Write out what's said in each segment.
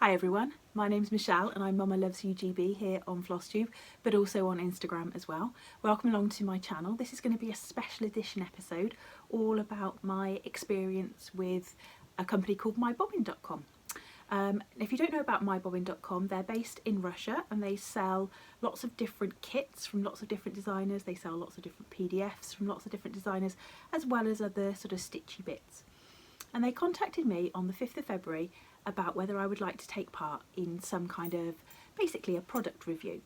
Hi everyone, my name's Michelle and I'm Mama Loves UGB here on FlossTube, but also on Instagram as well. Welcome along to my channel. This is going to be a special edition episode all about my experience with a company called mybobbin.com. If you don't know about mybobbin.com, they're based in Russia and they sell lots of different kits from lots of different designers. They sell lots of different PDFs from lots of different designers, as well as other sort of stitchy bits. And they contacted me on the 5th of February about whether I would like to take part in some kind of, basically a product review.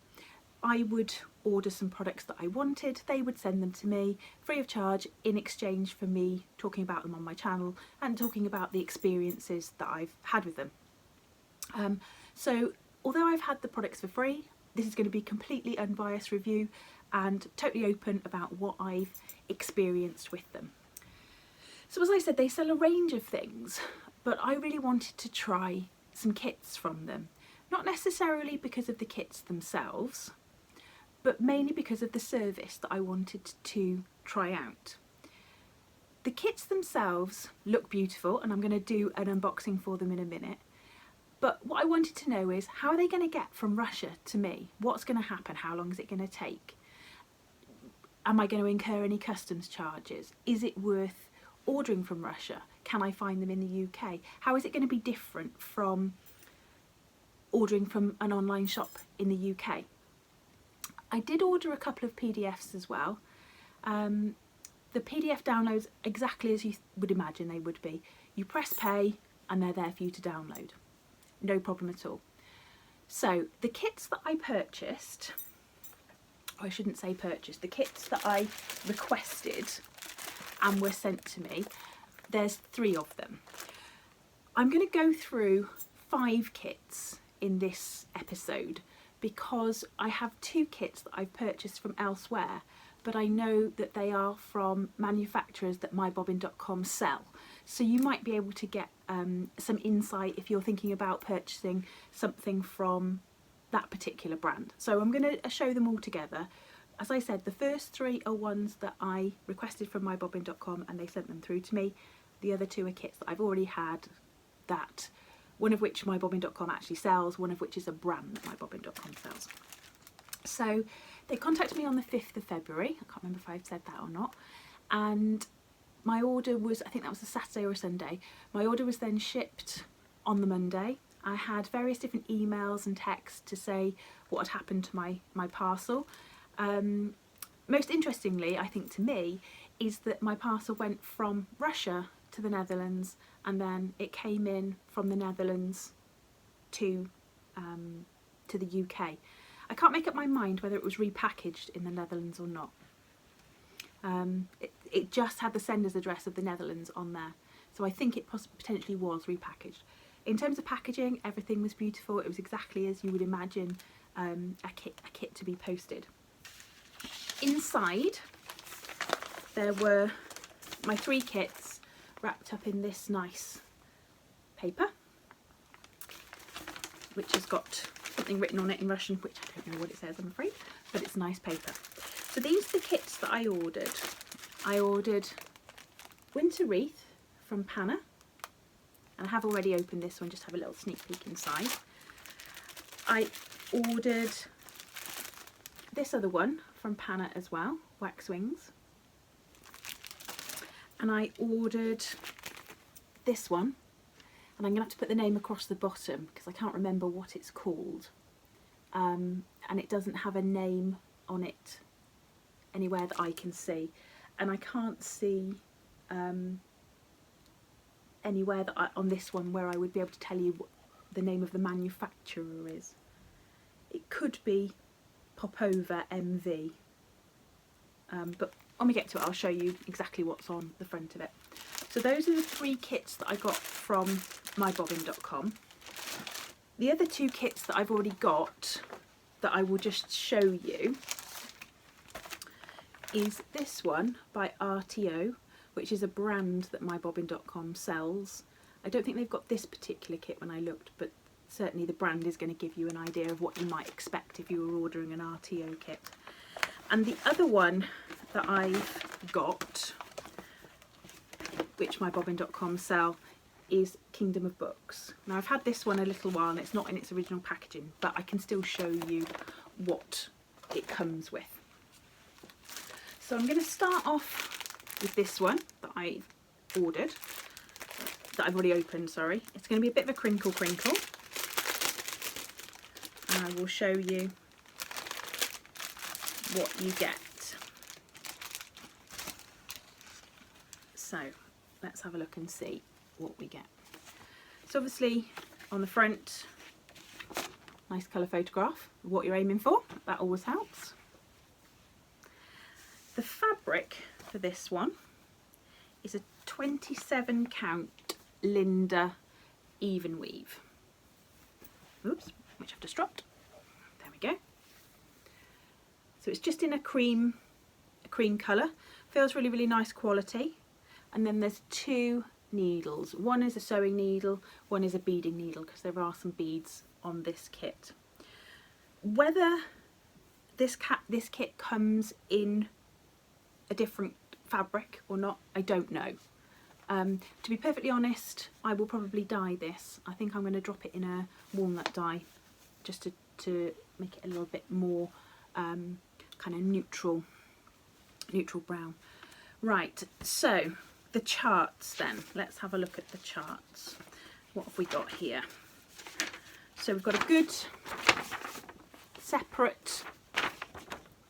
I would order some products that I wanted, they would send them to me free of charge in exchange for me talking about them on my channel and talking about the experiences that I've had with them. So although I've had the products for free, this is going to be completely unbiased review and totally open about what I've experienced with them. So as I said, they sell a range of things, but I really wanted to try some kits from them. Not necessarily because of the kits themselves, but mainly because of the service that I wanted to try out. The kits themselves look beautiful and I'm going to do an unboxing for them in a minute. But what I wanted to know is, how are they going to get from Russia to me? What's going to happen? How long is it going to take? Am I going to incur any customs charges? Is it worth ordering from Russia? Can I find them in the UK? How is it going to be different from ordering from an online shop in the UK? I did order a couple of PDFs as well. The PDF downloads exactly as you would imagine they would be. You press pay and they're there for you to download. No problem at all. So the kits that I purchased, or I shouldn't say purchased, the kits that I requested and were sent to me, there's 3 of them. I'm going to go through 5 kits in this episode because I have 2 kits that I've purchased from elsewhere, but I know that they are from manufacturers that mybobbin.com sell. So you might be able to get some insight if you're thinking about purchasing something from that particular brand. So I'm going to show them all together. As I said, the first 3 are ones that I requested from mybobbin.com and they sent them through to me. The other 2 are kits that I've already had, that one of which mybobbin.com actually sells, one of which is a brand that mybobbin.com sells. So they contacted me on the 5th of February. I can't remember if I've said that or not. And my order was, I think that was a Saturday or a Sunday. My order was then shipped on the Monday. I had various different emails and texts to say what had happened to my parcel. Most interestingly, I think to me, is that my parcel went from Russia to the Netherlands and then it came in from the Netherlands to the UK. I can't make up my mind whether it was repackaged in the Netherlands or not. It just had the sender's address of the Netherlands on there, so I think it potentially was repackaged. In terms of packaging, everything was beautiful. It was exactly as you would imagine a kit to be posted. Inside there were my 3 kits wrapped up in this nice paper, which has got something written on it in Russian, which I don't know what it says, I'm afraid, but it's nice paper. So these are the kits that I ordered. I ordered Winter Wreath from Panna, and I have already opened this one, just have a little sneak peek inside. I ordered this other one from Panna as well, Wax Wings. And I ordered this one, and I'm going to have to put the name across the bottom because I can't remember what it's called. And it doesn't have a name on it anywhere that I can see. And I can't see anywhere that on this one where I would be able to tell you what the name of the manufacturer is. It could be Popova MV, but when we get to it I'll show you exactly what's on the front of it. So those are the 3 kits that I got from mybobbin.com. The other 2 kits that I've already got that I will just show you is this one by RTO, which is a brand that mybobbin.com sells. I don't think they've got this particular kit when I looked, but certainly the brand is going to give you an idea of what you might expect if you were ordering an RTO kit. And the other one that I've got, which mybobbin.com sell, is Kingdom of Books. Now I've had this one a little while and it's not in its original packaging, but I can still show you what it comes with. So I'm going to start off with this one that I ordered, that I've already opened, sorry. It's going to be a bit of a crinkle. And I will show you what you get. So let's have a look and see what we get. So obviously on the front, nice colour photograph of what you're aiming for. That always helps. The fabric for this one is a 27 count Linda even weave. Oops, which I've just dropped. There we go. So it's just in a cream colour. Feels really, really nice quality. And then there's two needles. One is a sewing needle, one is a beading needle, because there are some beads on this kit. Whether this kit comes in a different fabric or not, I don't know. To be perfectly honest, I will probably dye this. I think I'm going to drop it in a walnut dye, just to make it a little bit more kind of neutral brown. Right, so the charts then. Let's have a look at the charts. What have we got here? So we've got a good separate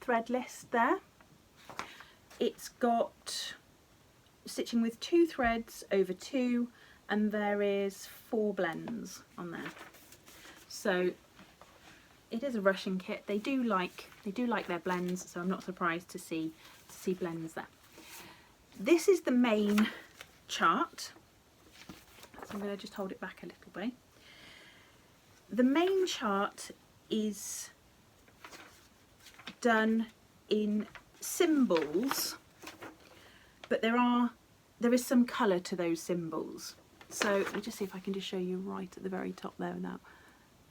thread list there. It's got stitching with 2 threads over 2, and there is 4 blends on there. So it is a Russian kit. They do like their blends, so I'm not surprised to see blends there. This is the main chart, so I'm going to just hold it back a little bit. The main chart is done in symbols, but there is some colour to those symbols. So let me just see if I can just show you right at the very top there without,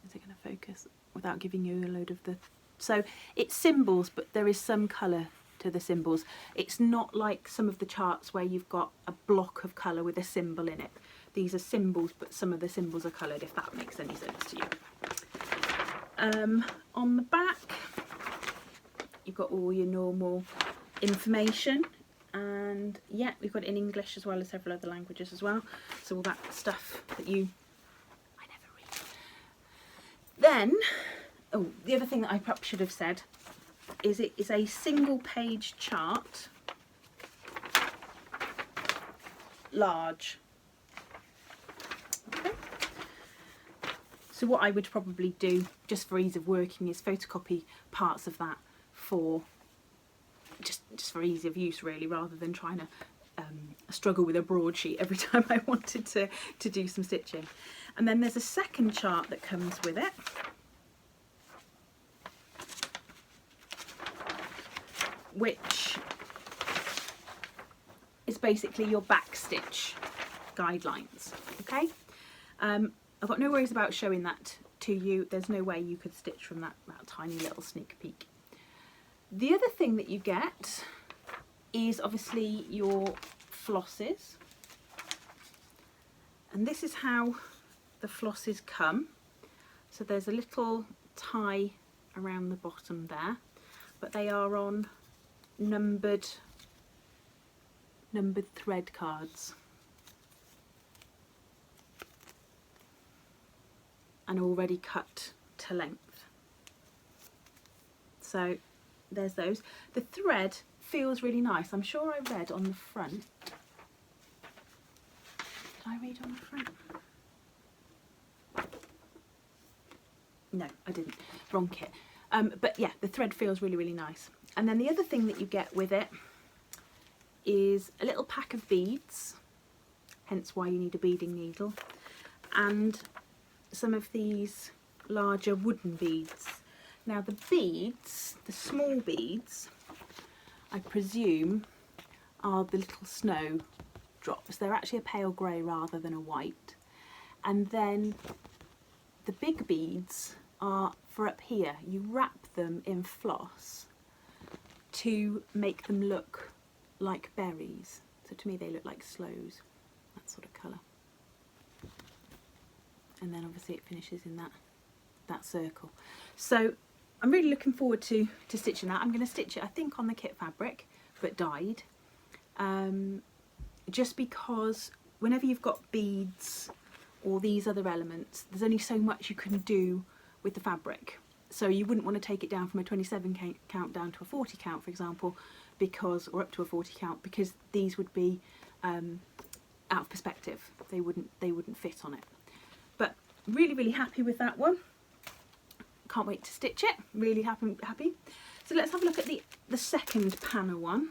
is it going to focus, without giving you a load of the, so it's symbols, but there is some colour to the symbols. It's not like some of the charts where you've got a block of colour with a symbol in it. These are symbols, but some of the symbols are coloured, if that makes any sense to you. On the back, you've got all your normal information, and yeah, we've got it in English as well as several other languages as well. So all that stuff that I never read. Then, oh, the other thing that I perhaps should have said is it is a single page chart, large. Okay. So what I would probably do, just for ease of working, is photocopy parts of that for just for ease of use, really, rather than trying to struggle with a broadsheet every time I wanted to do some stitching. And then there's a second chart that comes with it, which is basically your back stitch guidelines. Okay, I've got no worries about showing that to you. There's no way you could stitch from that tiny little sneak peek. The other thing that you get is obviously your flosses, and this is how the flosses come. So there's a little tie around the bottom there, but they are on numbered thread cards and already cut to length. So there's those. The thread feels really nice. I'm sure I read on the front. Did I read on the front? No, I didn't. Wrong kit. But yeah, the thread feels really, really nice. And then the other thing that you get with it is a little pack of beads, hence why you need a beading needle, and some of these larger wooden beads. Now the beads, the small beads, I presume are the little snow drops. They're actually a pale grey rather than a white. And then the big beads are for up here. You wrap them in floss to make them look like berries. So to me they look like sloes, that sort of colour. and then obviously it finishes in that circle. So I'm really looking forward to stitching that. I'm going to stitch it, I think, on the kit fabric, but dyed, just because whenever you've got beads or these other elements, there's only so much you can do with the fabric. So you wouldn't want to take it down from a 27 count down to a 40 count, for example, because, or up to a 40 count, because these would be out of perspective. They wouldn't fit on it. But really happy with that one. Can't wait to stitch it. Really happy. So let's have a look at the second Panna one,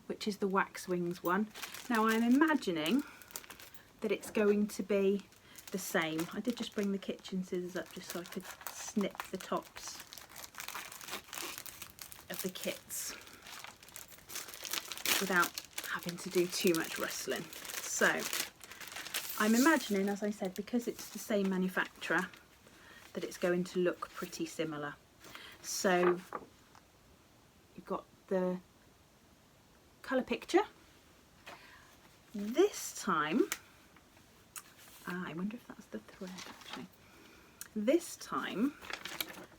which is the wax wings one. Now I'm imagining that it's going to be the same. I did just bring the kitchen scissors up just so I could snip the tops of the kits without having to do too much rustling. So I'm imagining, as I said, because it's the same manufacturer, that it's going to look pretty similar. So you've got the colour picture. This time, I wonder if that's the thread actually. This time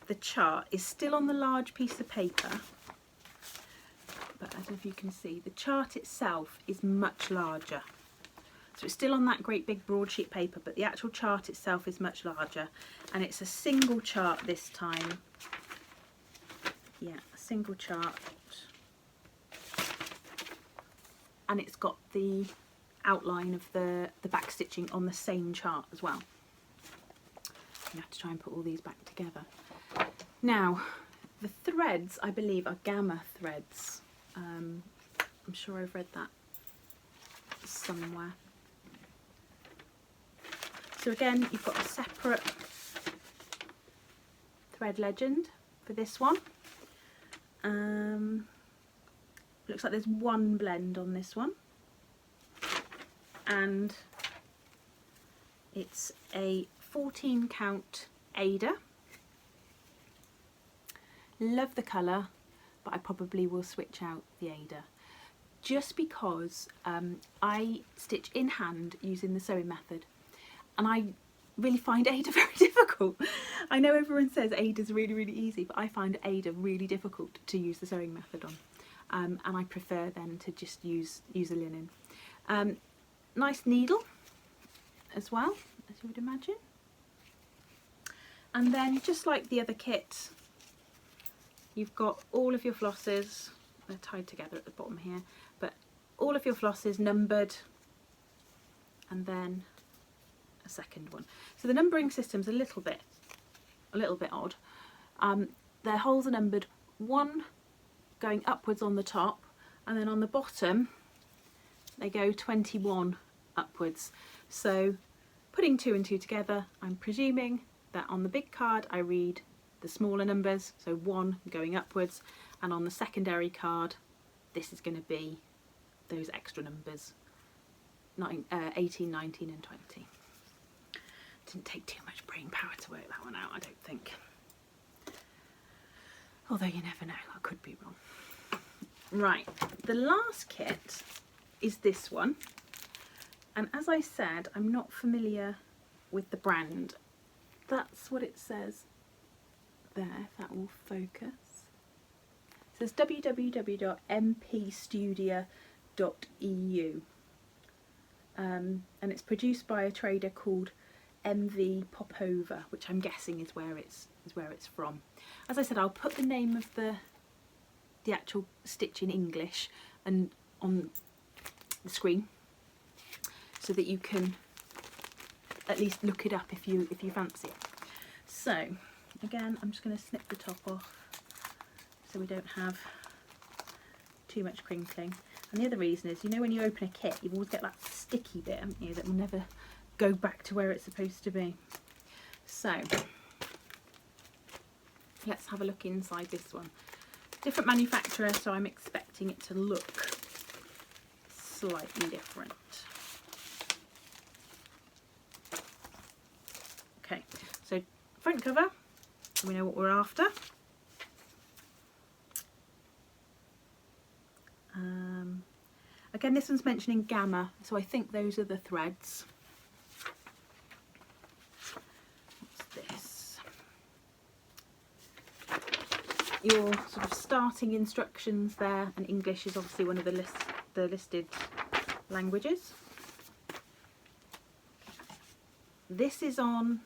the chart is still on the large piece of paper, but I don't know if you can see, the chart itself is much larger. So it's still on that great big broadsheet paper, but the actual chart itself is much larger, and it's a single chart this time. Yeah, a single chart, and it's got the outline of the back stitching on the same chart as well. You have to try and put all these back together. Now the threads, I believe, are gamma threads. I'm sure I've read that somewhere. So again, you've got a separate thread legend for this one. Looks like there's one blend on this one, and it's a 14 count Ada. Love the colour, but I probably will switch out the Ada just because I stitch in hand using the sewing method, and I really find Ada very difficult. I know everyone says Ada's really easy, but I find Ada really difficult to use the sewing method on, and I prefer then to just use a linen. Nice needle as well, as you would imagine. And then, just like the other kit, you've got all of your flosses. They're tied together at the bottom here, but all of your flosses numbered, and then a second one. So the numbering system's a little bit odd. Their holes are numbered 1 going upwards on the top, and then on the bottom they go 21 upwards. So putting 2 and 2 together, I'm presuming that on the big card I read the smaller numbers, so 1 going upwards, and on the secondary card this is going to be those extra numbers, 18, 19 and 20. Didn't take too much brain power to work that one out, I don't think. Although you never know, I could be wrong. Right, the last kit is this one, and as I said, I'm not familiar with the brand. That's what it says there, if that will focus. It says www.mpstudio.eu, and it's produced by a trader called MV Popover, which I'm guessing is where it's from. As I said, I'll put the name of the actual stitch in English and on the screen, so that you can at least look it up if you fancy it. So again, I'm just going to snip the top off so we don't have too much crinkling. And the other reason is, you know, when you open a kit, you always get that sticky bit, haven't you, that will never go back to where it's supposed to be. So let's have a look inside this one. Different manufacturer, so I'm expecting it to look slightly different. Okay, so front cover, so we know what we're after. Again, this one's mentioning gamma, so I think those are the threads. your sort of starting instructions there, and English is obviously one of the listed languages. This is on,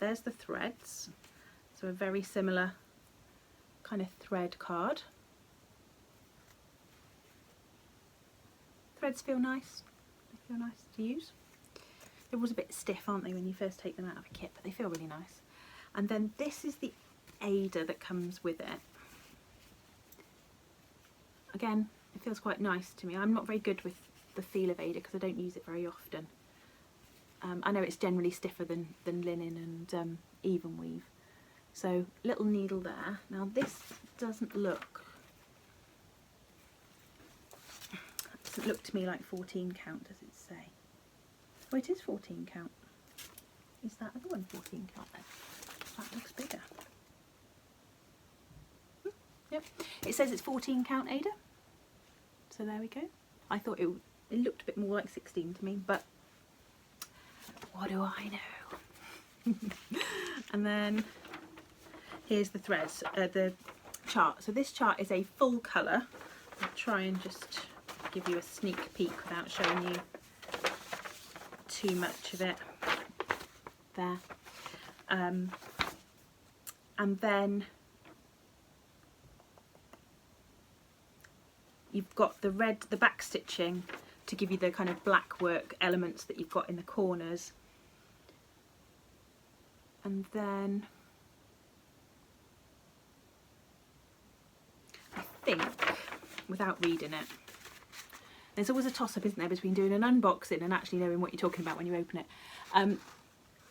there's the threads, so a very similar kind of thread card. Threads feel nice, they feel nice to use. They're always a bit stiff, aren't they, when you first take them out of a kit, but they feel really nice. And then this is the Ada that comes with it. Again, it feels quite nice to me. I'm not very good with the feel of Ada because I don't use it very often. I know it's generally stiffer than linen and even weave. So little needle there. Now this doesn't look to me like 14 count, does it say? Oh, it is 14 count. Is that other one 14 count then? That looks bigger. Yep, it says it's 14 count Ada. So there we go. I thought it looked a bit more like 16 to me, but what do I know? And then here's the threads, the chart. So this chart is a full colour. I'll try and just give you a sneak peek without showing you too much of it there. And then you've got the back stitching to give you the kind of black work elements that you've got in the corners. And then I think, without reading it, there's always a toss-up, isn't there, between doing an unboxing and actually knowing what you're talking about when you open it.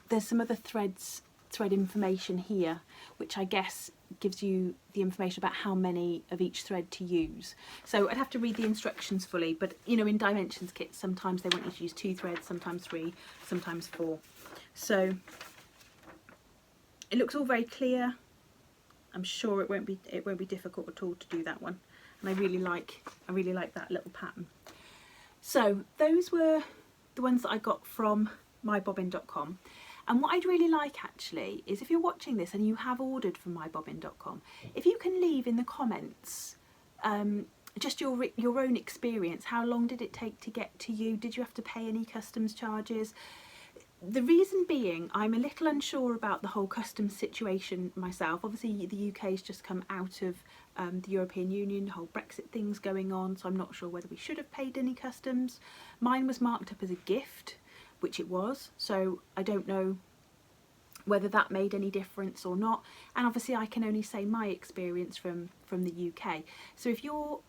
There's some other thread information here, which I guess gives you the information about how many of each thread to use. So I'd have to read the instructions fully, but you know, in dimensions kits sometimes they want you to use 2 threads, sometimes 3, sometimes 4. So it looks all very clear. I'm sure it won't be difficult at all to do that one, and I really like that little pattern. So those were the ones that I got from mybobbin.com. And what I'd really like actually is, if you're watching this and you have ordered from mybobbin.com, if you can leave in the comments just your own experience. How long did it take to get to you? Did you have to pay any customs charges? The reason being, I'm a little unsure about the whole customs situation myself. Obviously the UK has just come out of the European Union, the whole Brexit thing's going on, so I'm not sure whether we should have paid any customs. Mine was marked up as a gift, which it was, so I don't know whether that made any difference or not. And obviously I can only say my experience from the UK. So if you're,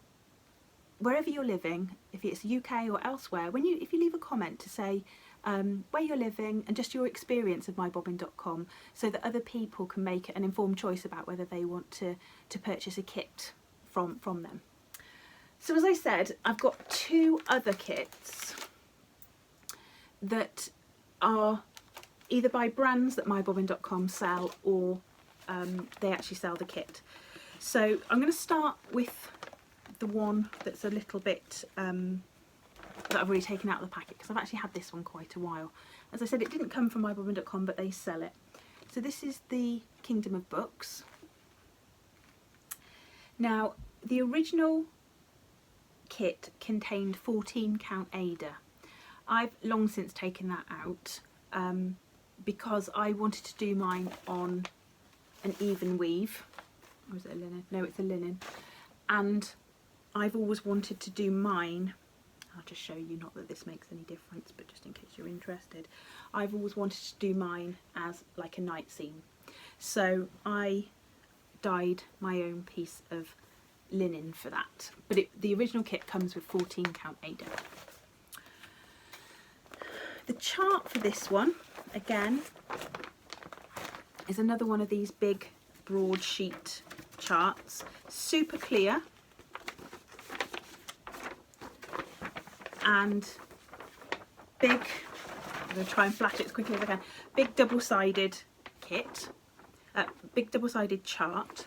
wherever you're living, if it's UK or elsewhere, if you leave a comment to say where you're living and just your experience of mybobbin.com, so that other people can make an informed choice about whether they want to purchase a kit from them. So as I said, I've got 2 other kits that are either by brands that mybobbin.com sell, or they actually sell the kit. So I'm going to start with the one that's a little bit that I've already taken out of the packet, because I've actually had this one quite a while. As I said, it didn't come from mybobbin.com, but they sell it. So this is the Kingdom of Books. Now the original kit contained 14 count Ada. I've long since taken that out because I wanted to do mine on an even weave. Or is it a linen? No, it's a linen. And I've always wanted to do mine, I'll just show you, not that this makes any difference, but just in case you're interested. I've always wanted to do mine as like a night seam. So I dyed my own piece of linen for that. But the original kit comes with 14 count Ada. The chart for this one, again, is another one of these big broadsheet charts, super clear and big. I'm going to try and flash it as quickly as I can. Big double-sided kit, big double-sided chart.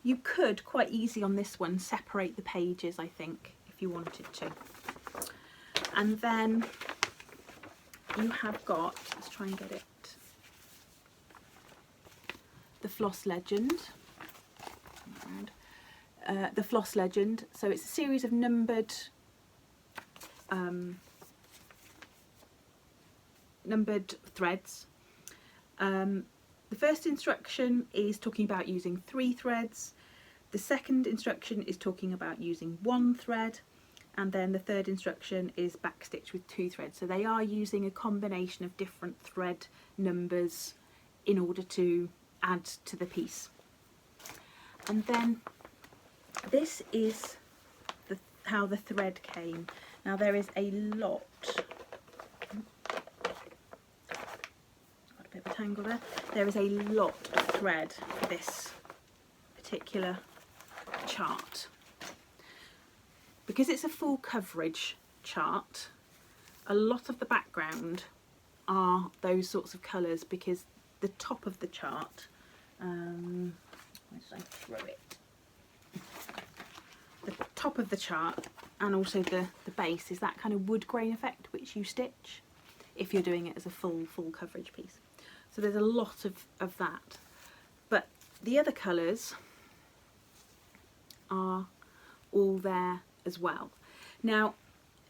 You could quite easy on this one separate the pages, I think, if you wanted to. And then you have got, let's try and get it, the Floss Legend. the Floss Legend. So it's a series of numbered threads. The first instruction is talking about using 3 threads. The second instruction is talking about using 1 thread, and then the third instruction is backstitch with 2 threads. So they are using a combination of different thread numbers in order to add to the piece. And then this is how the thread came. Now there is a lot, got a bit of a tangle there. There is a lot of thread for this particular chart. Because it's a full coverage chart, a lot of the background are those sorts of colours, because the top of the chart, where did I throw it? The top of the chart and also the base is that kind of wood grain effect which you stitch if you're doing it as a full coverage piece. So there's a lot of that. But the other colours are all there as well. Now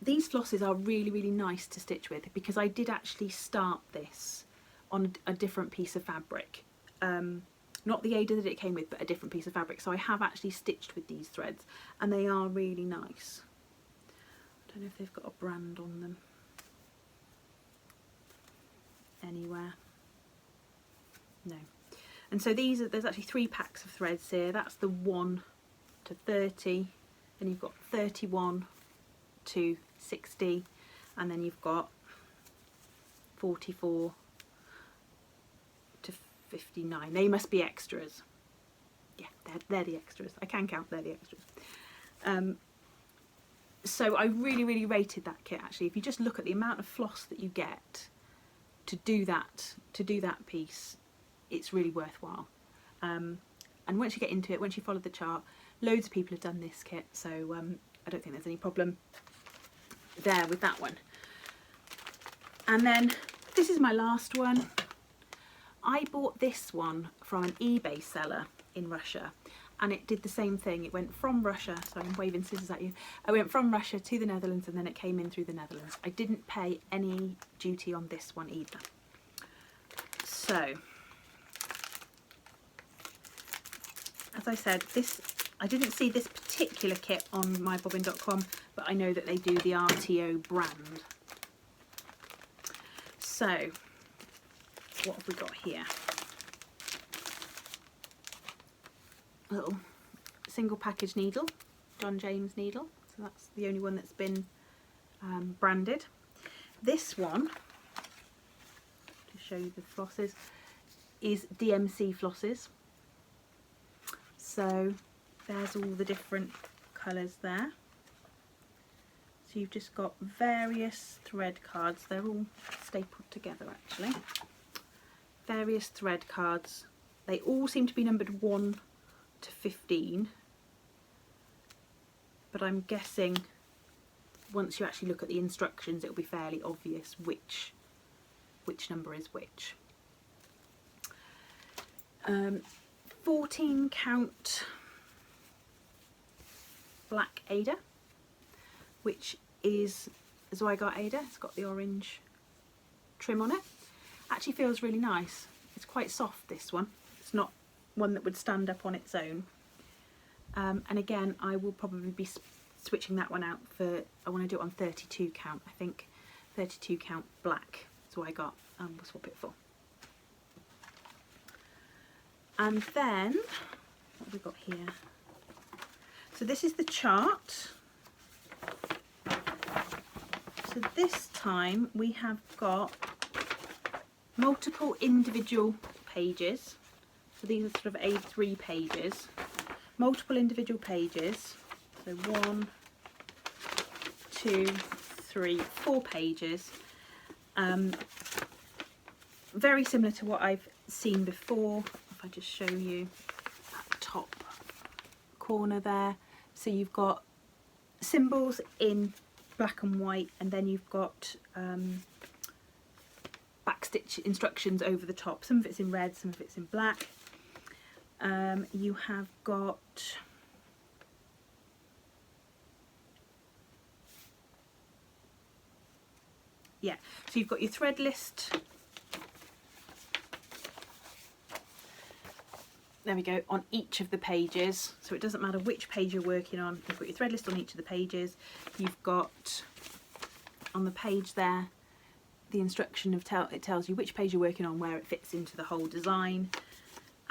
these flosses are really nice to stitch with, because I did actually start this on a different piece of fabric, not the Ada that it came with, but a different piece of fabric. So I have actually stitched with these threads and they are really nice. I don't know if they've got a brand on them anywhere. No. And so there's actually 3 packs of threads here. That's the 1 to 30, then you've got 31 to 60, and then you've got 44 to 59. They must be extras. Yeah, they're the extras. I can count, they're the extras. So I really rated that kit actually. If you just look at the amount of floss that you get to do that piece, it's really worthwhile. And once you get into it, once you follow the chart, loads of people have done this kit, so I don't think there's any problem there with that one. And then this is my last one. I bought this one from an eBay seller in Russia, and it did the same thing. It went from Russia, sorry I'm waving scissors at you, I went from Russia to the Netherlands, and then it came in through the Netherlands. I didn't pay any duty on this one either. So as I said, I didn't see this particular kit on mybobbin.com, but I know that they do the RTO brand. So what have we got here? A little single package needle, John James needle. So that's the only one that's been branded. This one, to show you the flosses, is DMC flosses. So there's all the different colours there. So you've just got various thread cards. They're all stapled together actually. Various thread cards. They all seem to be numbered 1 to 15. But I'm guessing once you actually look at the instructions, it'll be fairly obvious which number is which. 14 count black Ada, which is a Zweigart Ada. It's got the orange trim on it. Actually feels really nice. It's quite soft, this one. It's not one that would stand up on its own. And again, I will probably be switching that one out for, I want to do it on 32 count, I think. 32 count black Zweigart, we'll swap it for. And then, what have we got here? So this is the chart. So this time we have got multiple individual pages. So these are sort of A3 pages. Multiple individual pages. So 1, 2, 3, 4 pages. Very similar to what I've seen before. If I just show you that top corner there. So you've got symbols in black and white, and then you've got backstitch instructions over the top. Some of it's in red, some of it's in black. You have got so you've got your thread list. There we go, on each of the pages, so it doesn't matter which page you're working on, you've got your thread list on each of the pages. You've got on the page there the instruction of it tells you which page you're working on, where it fits into the whole design,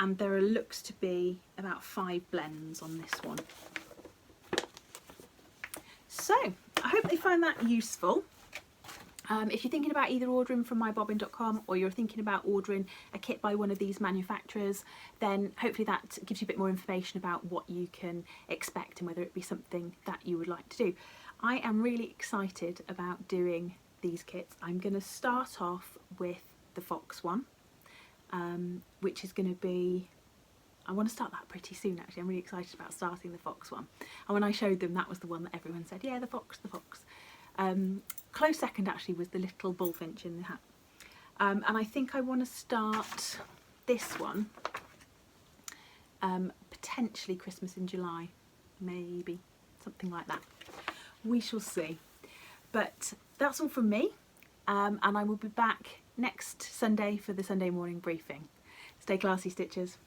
and there looks to be about 5 blends on this one. So I hope they find that useful. If you're thinking about either ordering from mybobbin.com or you're thinking about ordering a kit by one of these manufacturers, then hopefully that gives you a bit more information about what you can expect and whether it be something that you would like to do. I am really excited about doing these kits. I'm going to start off with the fox one, which is going to be, I want to start that pretty soon actually. I'm really excited about starting the fox one. And when I showed them, that was the one that everyone said, yeah, the fox, the fox. Close second actually was the little bullfinch in the hat. And I think I want to start this one, potentially Christmas in July, maybe, something like that. We shall see. But that's all from me, and I will be back next Sunday for the Sunday morning briefing. Stay classy, Stitchers.